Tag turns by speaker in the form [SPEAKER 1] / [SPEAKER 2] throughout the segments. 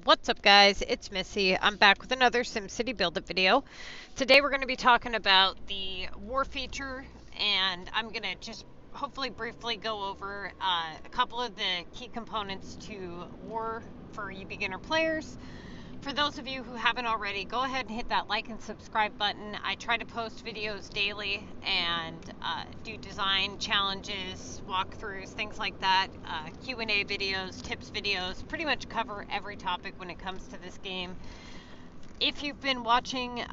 [SPEAKER 1] What's up, guys? It's Missy. I'm back with another SimCity Buildit video. Today we're going to be talking about the war feature, and I'm going to just hopefully briefly go over a couple of the key components to war for you beginner players. For those of you who haven't already, go ahead and hit that like and subscribe button. I try to post videos daily and do design challenges, walkthroughs, things like that, Q&A videos, tips videos, pretty much cover every topic when it comes to this game. If you've been watching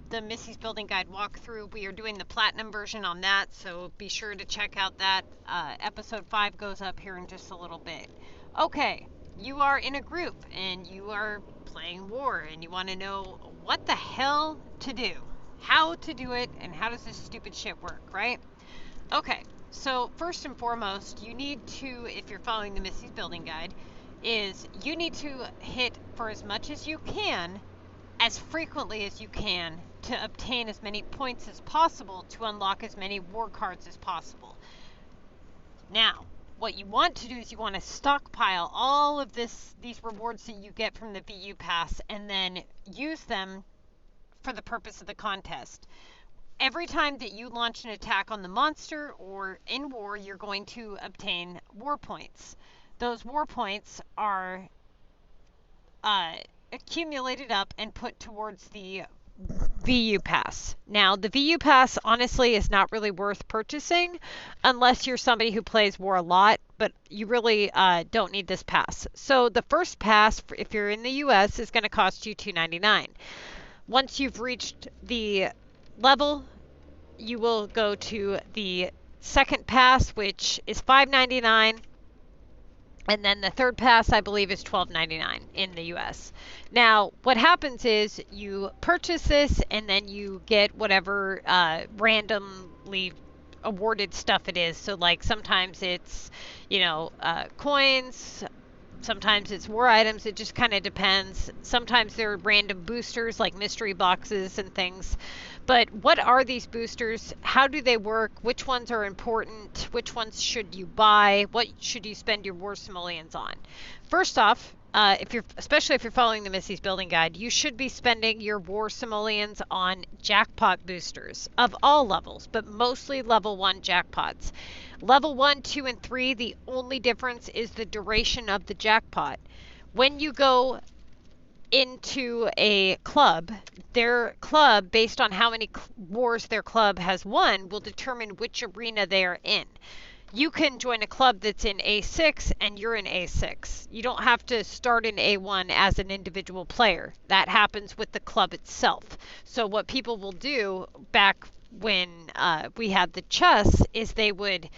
[SPEAKER 1] the Missy's Building Guide walkthrough, we are doing the Platinum version on that, so be sure to check out that. Episode 5 goes up here in just a little bit. Okay, you are in a group and you are playing war and you want to know what the hell to do, how to do it, and how does this stupid shit work, right? Okay, so first and foremost, you need to, if you're following the Missy's Building Guide, is you need to hit for as much as you can, as frequently as you can, to obtain as many points as possible to unlock as many war cards as possible. Now, what you want to do is you want to stockpile all of these rewards that you get from the VU Pass and then use them for the purpose of the contest. Every time that you launch an attack on the monster or in war, you're going to obtain war points. Those war points are accumulated up and put towards the VU Pass. Now, the VU Pass, honestly, is not really worth purchasing unless you're somebody who plays war a lot, but you really don't need this pass. So the first pass, if you're in the US, is going to cost you $2.99. Once you've reached the level, you will go to the second pass, which is $5.99. And then the third pass, I believe, is $12.99 in the US. Now, what happens is you purchase this and then you get whatever randomly awarded stuff it is. So, like, sometimes it's, coins. Sometimes it's war items. It just kind of depends. Sometimes there are random boosters like mystery boxes and things. But what are these boosters? How do they work? Which ones are important? Which ones should you buy? What should you spend your war simoleons on? First off, especially if you're following the Missy's Building Guide, you should be spending your war simoleons on jackpot boosters of all levels, but mostly level 1 jackpots. Level 1, 2, and 3, the only difference is the duration of the jackpot. When you go into a club, their club, based on how many wars their club has won, will determine which arena they are in. You can join a club that's in A6 and you're in A6. You don't have to start in A1 as an individual player. That happens with the club itself. So what people will do back when we had the chess is they would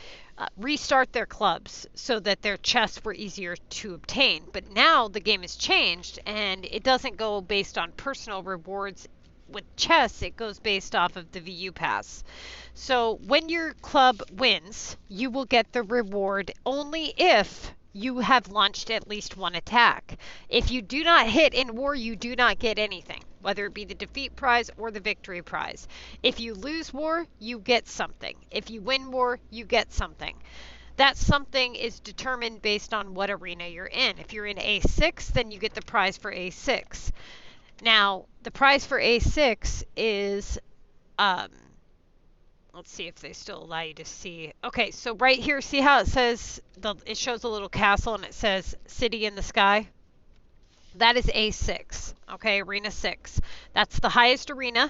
[SPEAKER 1] restart their clubs so that their chests were easier to obtain. But now the game has changed and it doesn't go based on personal rewards. With chess, it goes based off of the VU Pass. So when your club wins, you will get the reward only if you have launched at least one attack. If you do not hit in war, you do not get anything, whether it be the defeat prize or the victory prize. If you lose war, you get something. If you win war, you get something. That something is determined based on what arena you're in. If you're in A6, then you get the prize for A6. Now, the prize for A6 is, let's see if they still allow you to see. Okay, so right here, see how it says, it shows a little castle and it says city in the sky? That is A6, okay, arena 6. That's the highest arena.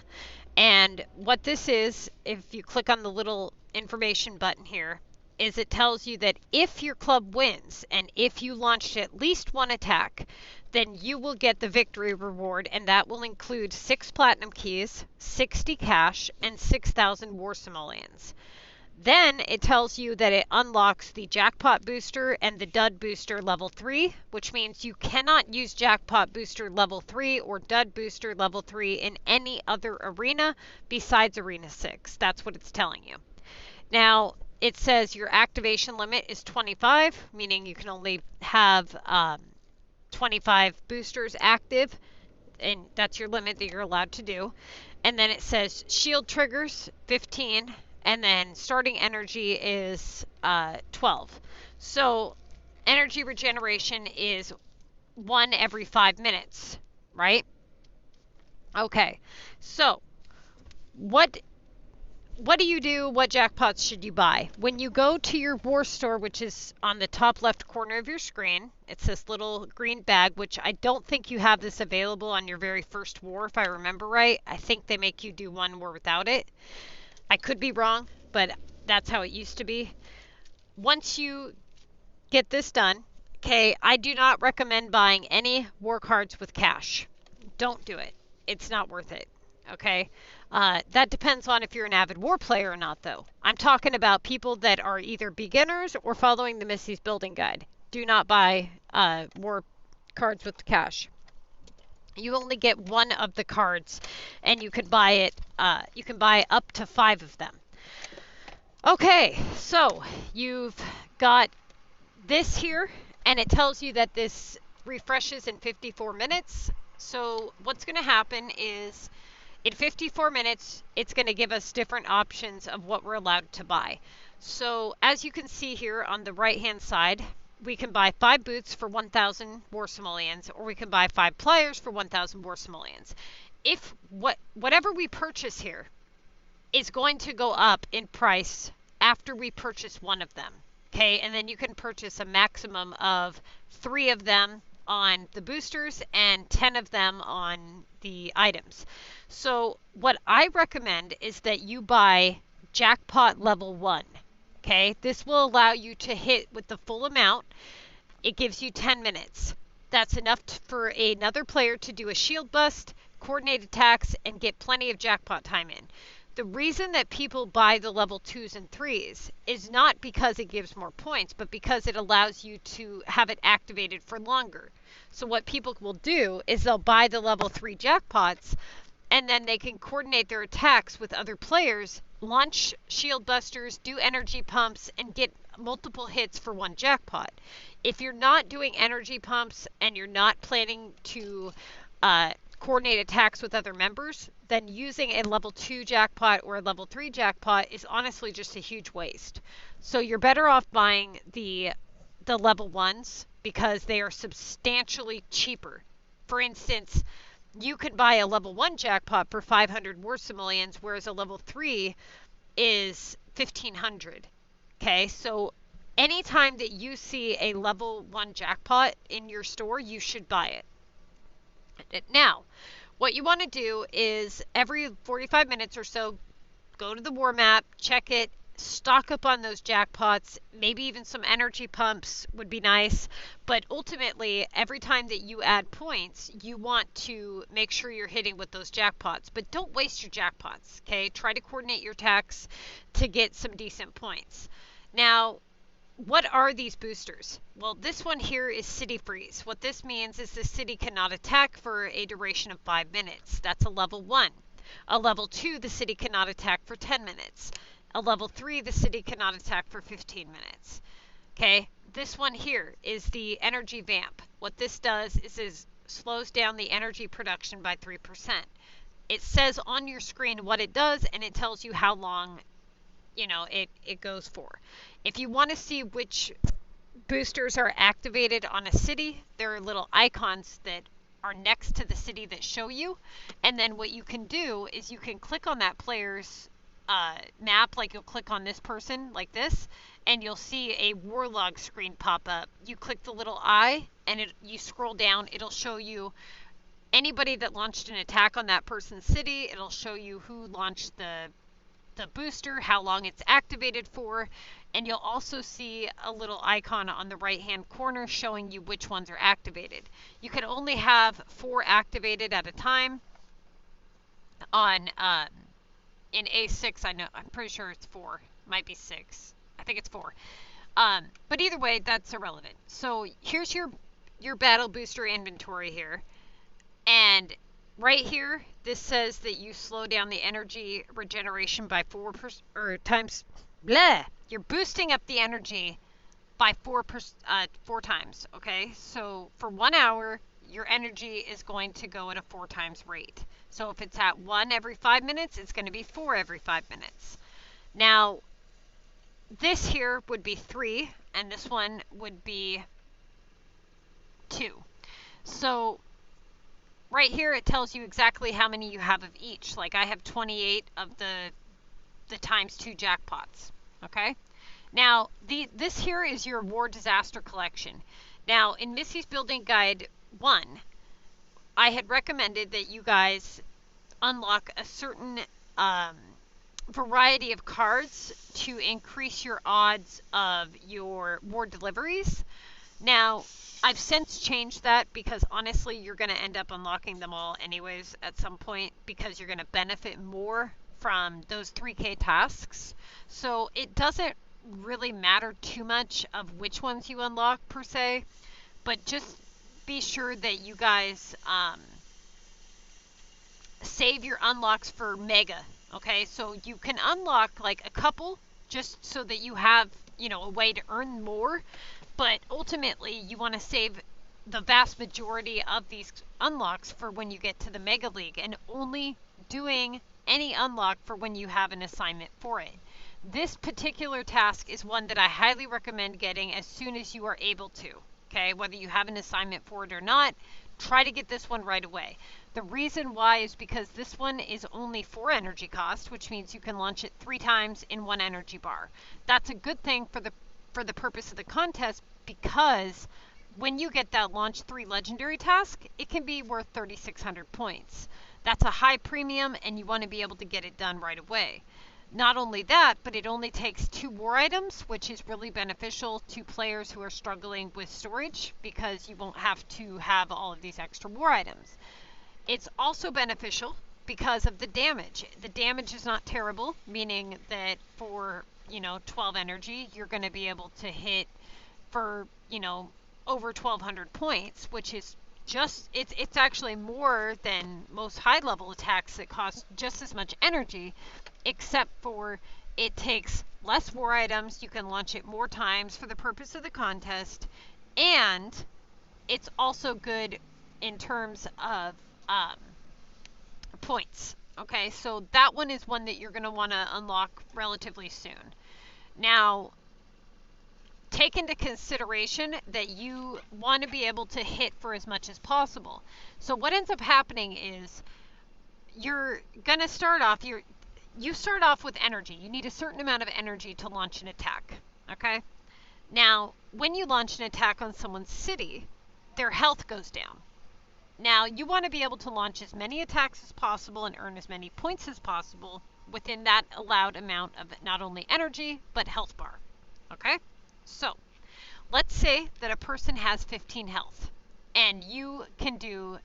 [SPEAKER 1] And what this is, if you click on the little information button here, is it tells you that if your club wins and if you launched at least one attack, then you will get the victory reward, and that will include 6 platinum keys, 60 cash, and 6,000 war simoleons. Then it tells you that it unlocks the jackpot booster and the dud booster level 3, which means you cannot use jackpot booster level 3 or dud booster level 3 in any other arena besides arena 6. That's what it's telling you. Now, it says your activation limit is 25, meaning you can only have 25 boosters active, and that's your limit that you're allowed to do. And then it says shield triggers 15, and then starting energy is 12. So energy regeneration is one every 5 minutes, right? Okay, so what what do you do? What jackpots should you buy? When you go to your war store, which is on the top left corner of your screen, it's this little green bag, which I don't think you have this available on your very first war, if I remember right. I think they make you do one war without it. I could be wrong, but that's how it used to be. Once you get this done, okay, I do not recommend buying any war cards with cash. Don't do it. It's not worth it. Okay. That depends on if you're an avid war player or not, though. I'm talking about people that are either beginners or following the Missy's Building Guide. Do not buy war cards with cash. You only get one of the cards, and you can buy it. You can buy up to 5 of them. Okay, so you've got this here, and it tells you that this refreshes in 54 minutes. So what's going to happen is in 54 minutes, it's going to give us different options of what we're allowed to buy. So as you can see here on the right-hand side, we can buy 5 boots for 1,000 war simoleons, or we can buy 5 pliers for 1,000 war simoleons. If whatever we purchase here is going to go up in price after we purchase one of them, okay? And then you can purchase a maximum of 3 of them on the boosters and 10 of them on the items. So what I recommend is that you buy jackpot level 1. Okay, this will allow you to hit with the full amount. It gives you 10 minutes. That's enough for another player to do a shield bust, coordinate attacks, and get plenty of jackpot time in. The reason that people buy the level 2s and 3s is not because it gives more points, but because it allows you to have it activated for longer. So what people will do is they'll buy the level 3 jackpots, and then they can coordinate their attacks with other players, launch shield busters, do energy pumps, and get multiple hits for one jackpot. If you're not doing energy pumps and you're not planning to coordinate attacks with other members, then using a level 2 jackpot or a level 3 jackpot is honestly just a huge waste. So you're better off buying the level 1s because they are substantially cheaper. For instance, you could buy a level 1 jackpot for 500 war simoleons, whereas a level 3 is 1,500. Okay, so anytime that you see a level 1 jackpot in your store, you should buy it. Now, what you want to do is every 45 minutes or so, go to the war map, check it, stock up on those jackpots, maybe even some energy pumps would be nice, but ultimately every time that you add points, you want to make sure you're hitting with those jackpots, but don't waste your jackpots, okay? Try to coordinate your attacks to get some decent points. Now, what are these boosters? Well, this one here is City Freeze. What this means is the city cannot attack for a duration of 5 minutes. That's a level 1. A level 2, the city cannot attack for 10 minutes. A level 3, the city cannot attack for 15 minutes. Okay, this one here is the energy vamp. What this does is it slows down the energy production by 3%. It says on your screen what it does, and it tells you how long, it goes for. If you want to see which boosters are activated on a city, there are little icons that are next to the city that show you. And then what you can do is you can click on that player's map, like you'll click on this person like this, and you'll see a war log screen pop up. You click the little eye, and you scroll down. It'll show you anybody that launched an attack on that person's city. It'll show you who launched the booster, how long it's activated for, and you'll also see a little icon on the right hand corner showing you which ones are activated. You can only have 4 activated at a time. On in A6, I'm pretty sure it's 4, might be 6, I think it's 4, but either way, that's irrelevant. So here's your battle booster inventory here, and right here, this says that you slow down the energy regeneration by 4 times. You're boosting up the energy by 4 times. Okay, so for 1 hour, your energy is going to go at a 4 times rate. So if it's at 1 every 5 minutes, it's going to be 4 every 5 minutes. Now, this here would be 3, and this one would be 2. So right here it tells you exactly how many you have of each. Like I have 28 of the times 2 jackpots. Okay? Now, this here is your war disaster collection. Now, in Missy's Building Guide 1, I had recommended that you guys unlock a certain variety of cards to increase your odds of your war deliveries. Now, I've since changed that because honestly, you're going to end up unlocking them all anyways at some point because you're going to benefit more from those 3K tasks. So it doesn't really matter too much of which ones you unlock per se, but just be sure that you guys save your unlocks for mega. Okay, so you can unlock like a couple just so that you have, you know, a way to earn more, but ultimately you want to save the vast majority of these unlocks for when you get to the Mega League, and only doing any unlock for when you have an assignment for it. This particular task is one that I highly recommend getting as soon as you are able to. Okay, whether you have an assignment for it or not, try to get this one right away. The reason why is because this one is only 4 energy cost, which means you can launch it 3 times in 1 energy bar. That's a good thing for the purpose of the contest, because when you get that launch 3 legendary task, it can be worth 3,600 points. That's a high premium, and you want to be able to get it done right away. Not only that, but it only takes 2 war items, which is really beneficial to players who are struggling with storage, because you won't have to have all of these extra war items. It's also beneficial because of the damage. The damage is not terrible, meaning that for, you know, 12 energy, you're going to be able to hit for, you know, over 1,200 points, which is just, it's actually more than most high-level attacks that cost just as much energy, except for it takes less war items, you can launch it more times for the purpose of the contest, and it's also good in terms of points. Okay, so that one is one that you're going to want to unlock relatively soon. Now, take into consideration that you want to be able to hit for as much as possible. So what ends up happening is you're going to start off, you start off with energy. You need a certain amount of energy to launch an attack. Okay? Now, when you launch an attack on someone's city, their health goes down. Now, you want to be able to launch as many attacks as possible and earn as many points as possible within that allowed amount of not only energy, but health bar. Okay? So, let's say that a person has 15 health, and you can do,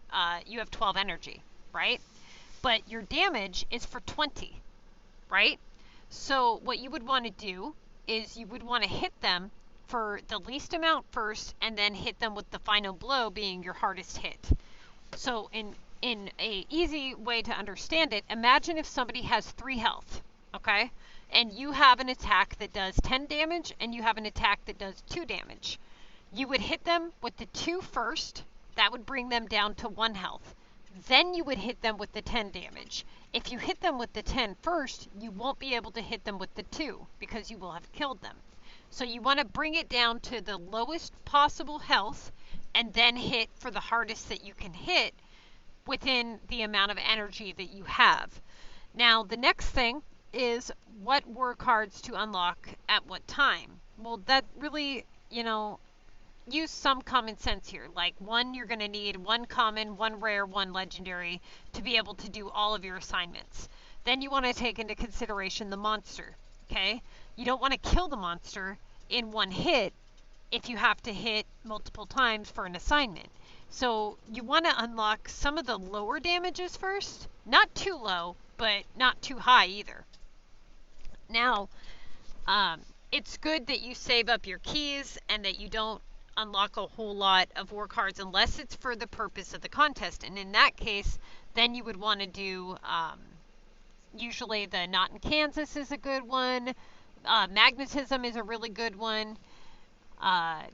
[SPEAKER 1] you have 12 energy, right? But your damage is for 20, right? So, what you would want to do is you would want to hit them for the least amount first, and then hit them with the final blow being your hardest hit. So in a easy way to understand it, imagine if somebody has 3 health, okay? And you have an attack that does 10 damage, and you have an attack that does 2 damage. You would hit them with the 2 first. That would bring them down to 1 health. Then you would hit them with the 10 damage. If you hit them with the 10 first, you won't be able to hit them with the 2 because you will have killed them. So you want to bring it down to the lowest possible health, and then hit for the hardest that you can hit within the amount of energy that you have. Now, the next thing is what war cards to unlock at what time. Well, that really, you know, use some common sense here. Like, one, you're going to need 1 common, 1 rare, 1 legendary to be able to do all of your assignments. Then you want to take into consideration the monster, okay? You don't want to kill the monster in 1 hit if you have to hit multiple times for an assignment. So you want to unlock some of the lower damages first. Not too low, but not too high either. Now, it's good that you save up your keys and that you don't unlock a whole lot of war cards unless it's for the purpose of the contest. And in that case, then you would want to do, usually the Not in Kansas is a good one. Magnetism is a really good one.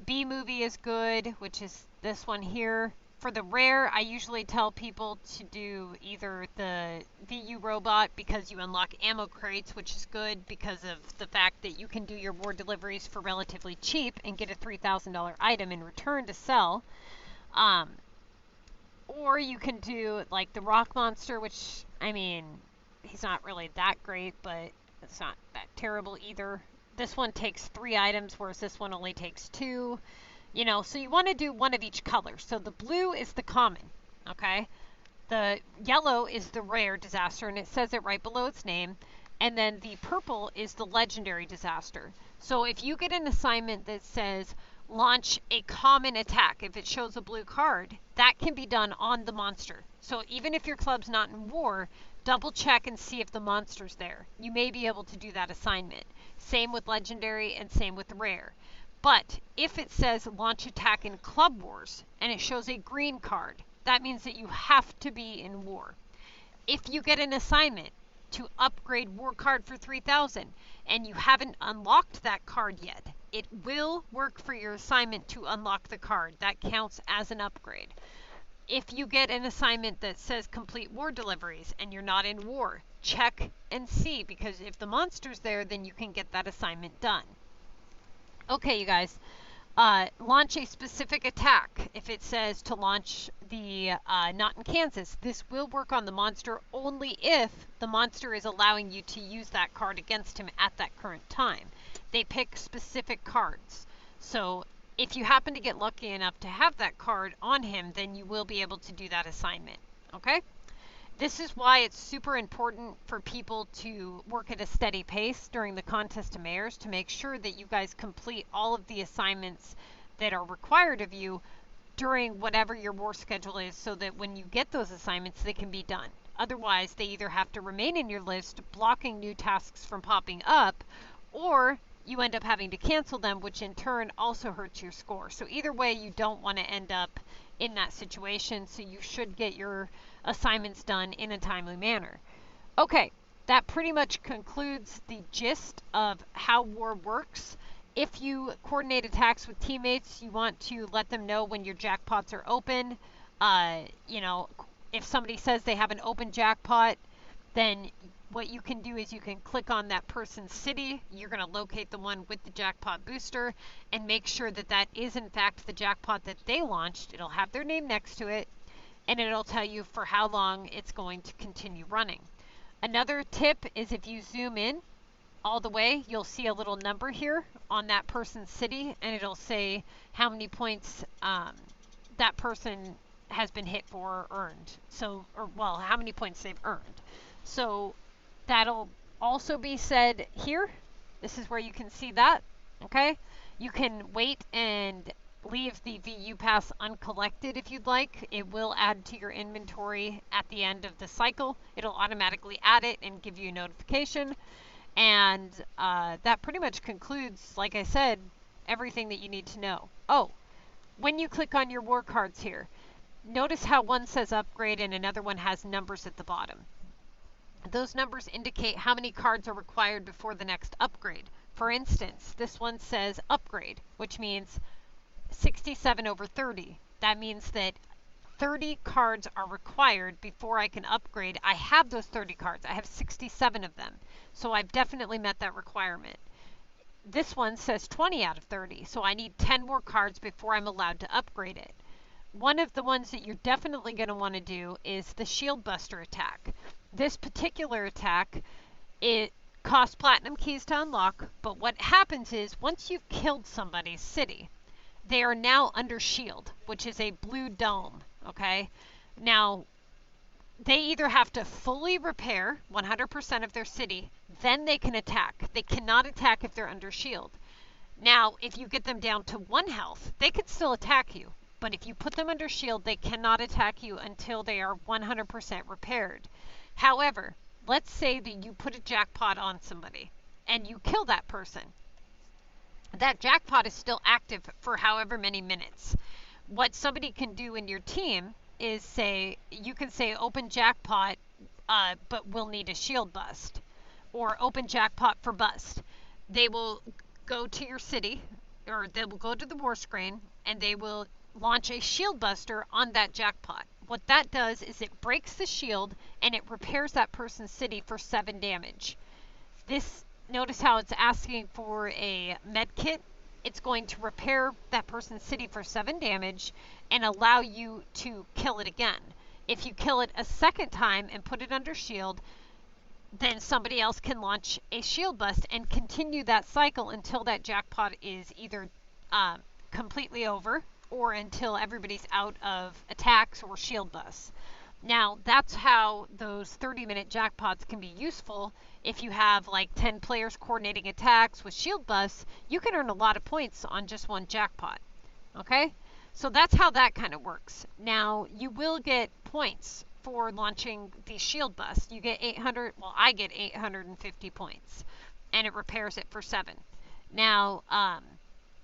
[SPEAKER 1] B-movie is good, which is this one here. For the rare, I usually tell people to do either the VU robot because you unlock ammo crates, which is good because of the fact that you can do your war deliveries for relatively cheap and get a $3,000 item in return to sell. Or you can do like the rock monster, which, I mean, he's not really that great, but it's not that terrible either. This one takes 3 items, whereas this one only takes 2. You know, so you want to do one of each color. So the blue is the common, okay? The yellow is the rare disaster, and it says it right below its name. And then the purple is the legendary disaster. So if you get an assignment that says launch a common attack, if it shows a blue card, that can be done on the monster. So even if your club's not in war, double check and see if the monster's there. You may be able to do that assignment. Same with legendary and same with rare. But if it says launch attack in Club Wars and it shows a green card, that means that you have to be in war. If you get an assignment to upgrade war card for 3,000 and you haven't unlocked that card yet, it will work for your assignment to unlock the card. That counts as an upgrade. If you get an assignment that says complete war deliveries and you're not in war, check and see, because if the monster's there, then you can get that assignment done. Okay, you guys, launch a specific attack. If it says to launch the Not in Kansas, this will work on the monster only if the monster is allowing you to use that card against him at that current time. They pick specific cards. So if you happen to get lucky enough to have that card on him, then you will be able to do that assignment. Okay? This is why it's super important for people to work at a steady pace during the Contest of Mayors to make sure that you guys complete all of the assignments that are required of you during whatever your war schedule is, so that when you get those assignments, they can be done. Otherwise, they either have to remain in your list, blocking new tasks from popping up, or you end up having to cancel them, which in turn also hurts your score. So either way, you don't want to end up in that situation, so you should get your assignments done in a timely manner. Okay, that pretty much concludes the gist of how war works. If you coordinate attacks with teammates, you want to let them know when your jackpots are open. You know, if somebody says they have an open jackpot, then what you can do is you can click on that person's city. You're going to locate the one with the jackpot booster and make sure that that is in fact the jackpot that they launched. It'll have their name next to it, and it'll tell you for how long it's going to continue running. Another tip is if you zoom in all the way, you'll see a little number here on that person's city, and it'll say how many points that person has been hit for or earned. So, or well, how many points they've earned. So that'll also be said here. This is where you can see that, okay? You can wait and leave the VU pass uncollected if you'd like. It will add to your inventory at the end of the cycle. It'll automatically add it and give you a notification. And that pretty much concludes, like I said, everything that you need to know. Oh, when you click on your war cards here, notice how one says upgrade and another one has numbers at the bottom. Those numbers indicate how many cards are required before the next upgrade. For instance, this one says upgrade, which means 67 over 30. That means that 30 cards are required before I can upgrade. I have those 30 cards. I have 67 of them. So I've definitely met that requirement. This one says 20 out of 30. So I need 10 more cards before I'm allowed to upgrade it. One of the ones that you're definitely going to want to do is the Shield Buster attack. This particular attack, it costs platinum keys to unlock, but what happens is once you've killed somebody's city, they are now under shield, which is a blue dome, okay? Now, they either have to fully repair 100% of their city, then they can attack. They cannot attack if they're under shield. Now, if you get them down to 1 health, they could still attack you. But if you put them under shield, they cannot attack you until they are 100% repaired. However, let's say that you put a jackpot on somebody and you kill that person. That jackpot is still active for however many minutes. What somebody can do in your team is say, you can say open jackpot, but we'll need a shield bust, or open jackpot for bust. They will go to your city, or they will go to the war screen, and they will launch a shield buster on that jackpot. What that does is it breaks the shield and it repairs that person's city for 7 damage. This, notice how it's asking for a med kit. It's going to repair that person's city for 7 damage, and allow you to kill it again. If you kill it a second time and put it under shield, then somebody else can launch a shield bust and continue that cycle until that jackpot is either completely over or until everybody's out of attacks or shield busts. Now, that's how those 30-minute jackpots can be useful. If you have like 10 players coordinating attacks with shield busts, you can earn a lot of points on just one jackpot. Okay? So that's how that kind of works. Now, you will get points for launching the shield bust. You get 800, well, I get 850 points, and it repairs it for 7. Now,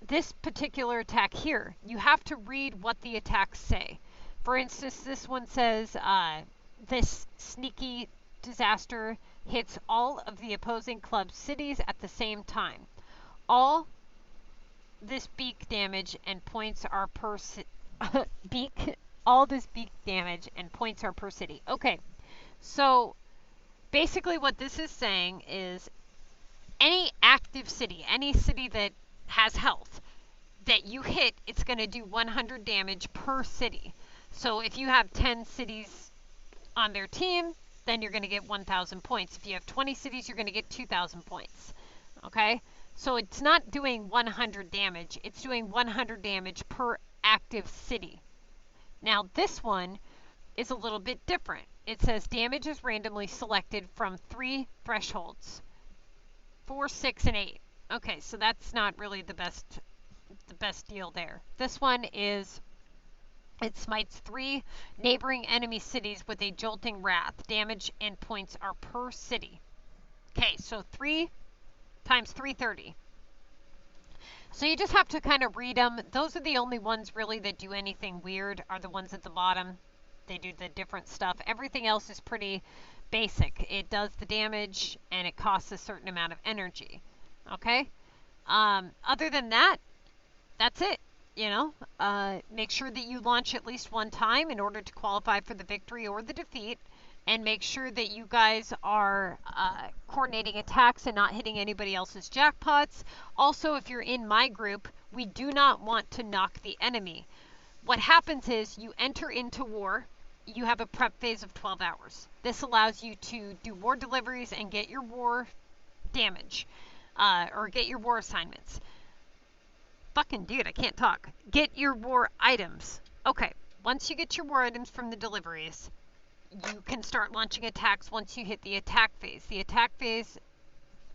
[SPEAKER 1] this particular attack here, you have to read what the attacks say. For instance, this one says, this sneaky disaster hits all of the opposing club's cities at the same time. All this beak damage and points are per all this beak damage and points are per city. Okay, so basically what this is saying is any active city, any city that has health that you hit, it's going to do 100 damage per city. So if you have 10 cities on their team, then you're going to get 1,000 points. If you have 20 cities, you're going to get 2,000 points. Okay? So it's not doing 100 damage. It's doing 100 damage per active city. Now this one is a little bit different. It says damage is randomly selected from 3 thresholds. 4, 6, and 8. Okay, so that's not really the best deal there. This one is, it smites 3 neighboring enemy cities with a jolting wrath. Damage and points are per city. Okay, so 3 times 330. So you just have to kind of read them. Those are the only ones really that do anything weird, are the ones at the bottom. They do the different stuff. Everything else is pretty basic. It does the damage and it costs a certain amount of energy. Okay? Other than that, that's it. You know, make sure that you launch at least one time in order to qualify for the victory or the defeat, and make sure that you guys are coordinating attacks and not hitting anybody else's jackpots. Also, if you're in my group, we do not want to knock the enemy. What happens is you enter into war. You have a prep phase of 12 hours. This allows you to do war deliveries and get your war damage, or get your war assignments. Fucking dude, I can't talk. Get your war items. Okay, once you get your war items from the deliveries, you can start launching attacks once you hit the attack phase. The attack phase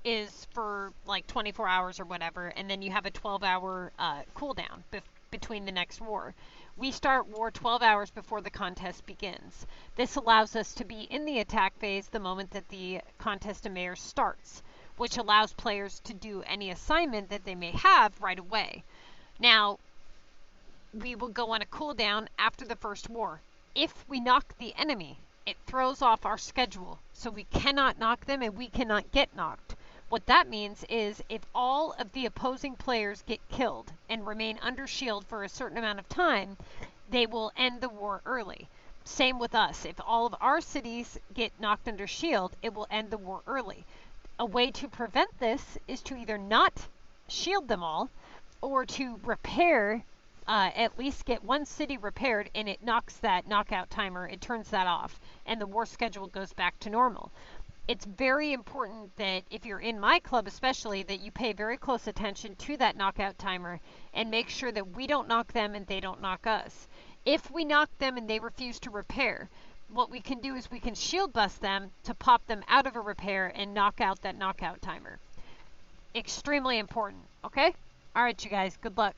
[SPEAKER 1] is for like 24 hours or whatever, and then you have a 12-hour cooldown between the next war. We start war 12 hours before the contest begins. This allows us to be in the attack phase the moment that the contest of mayors starts, which allows players to do any assignment that they may have right away. Now, we will go on a cooldown after the first war. If we knock the enemy, it throws off our schedule, so we cannot knock them and we cannot get knocked. What that means is if all of the opposing players get killed and remain under shield for a certain amount of time, they will end the war early. Same with us. If all of our cities get knocked under shield, it will end the war early. A way to prevent this is to either not shield them all, or to repair, at least get one city repaired, and it knocks that knockout timer, it turns that off, and the war schedule goes back to normal. It's very important that if you're in my club especially, that you pay very close attention to that knockout timer and make sure that we don't knock them and they don't knock us. If we knock them and they refuse to repair, what we can do is we can shield bust them to pop them out of a repair and knock out that knockout timer. Extremely important, okay? All right, you guys, good luck.